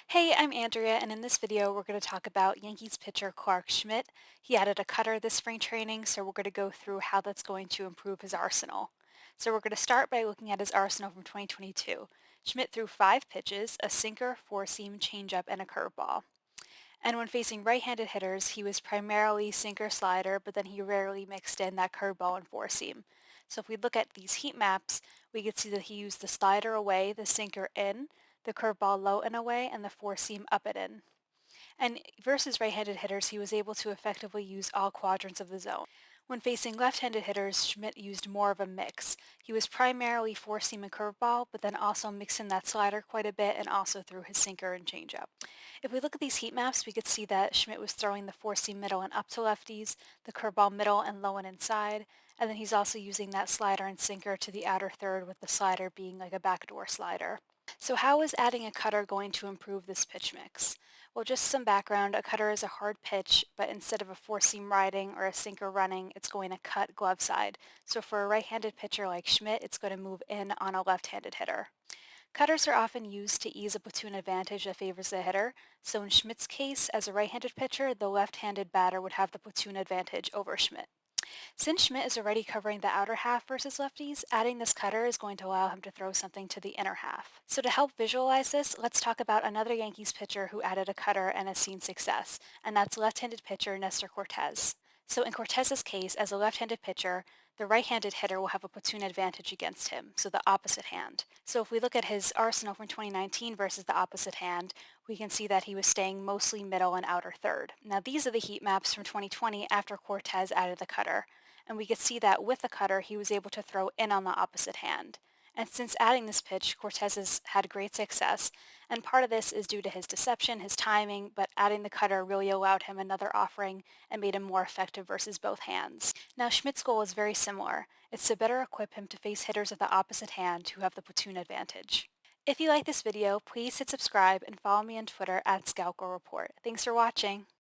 Hey, I'm Andrea, and in this video, we're going to talk about Yankees pitcher Clarke Schmidt. He added a cutter this spring training, so we're going to go through how that's going to improve his arsenal. So we're going to start by looking at his arsenal from 2022. Schmidt threw 5 pitches, a sinker, four-seam, changeup, and a curveball. And when facing right-handed hitters, he was primarily sinker slider, but then he rarely mixed in that curveball and four-seam. So if we look at these heat maps, we could see that he used the slider away, the sinker in, the curveball low and away, and the four-seam up and in. And versus right-handed hitters, he was able to effectively use all quadrants of the zone. When facing left-handed hitters, Schmidt used more of a mix. He was primarily four-seam and curveball, but then also mixed in that slider quite a bit and also threw his sinker and changeup. If we look at these heat maps, we could see that Schmidt was throwing the four-seam middle and up to lefties, the curveball middle and low and inside, and then he's also using that slider and sinker to the outer third with the slider being like a backdoor slider. So how is adding a cutter going to improve this pitch mix? Well, just some background, a cutter is a hard pitch, but instead of a four-seam riding or a sinker running, it's going to cut glove side. So for a right-handed pitcher like Schmidt, it's going to move in on a left-handed hitter. Cutters are often used to ease a platoon advantage that favors the hitter, so in Schmidt's case, as a right-handed pitcher, the left-handed batter would have the platoon advantage over Schmidt. Since Schmidt is already covering the outer half versus lefties, adding this cutter is going to allow him to throw something to the inner half. So to help visualize this, let's talk about another Yankees pitcher who added a cutter and has seen success, and that's left-handed pitcher Nestor Cortez. So in Cortez's case, as a left-handed pitcher, the right-handed hitter will have a platoon advantage against him, so the opposite hand. So if we look at his arsenal from 2019 versus the opposite hand, we can see that he was staying mostly middle and outer third. Now these are the heat maps from 2020 after Cortez added the cutter, and we could see that with the cutter he was able to throw in on the opposite hand. And since adding this pitch, Cortez has had great success, and part of this is due to his deception, his timing, but adding the cutter really allowed him another offering and made him more effective versus both hands. Now Schmidt's goal is very similar. It's to better equip him to face hitters of the opposite hand who have the platoon advantage. If you like this video, please hit subscribe and follow me on Twitter at Scoutgirl Report. Thanks for watching!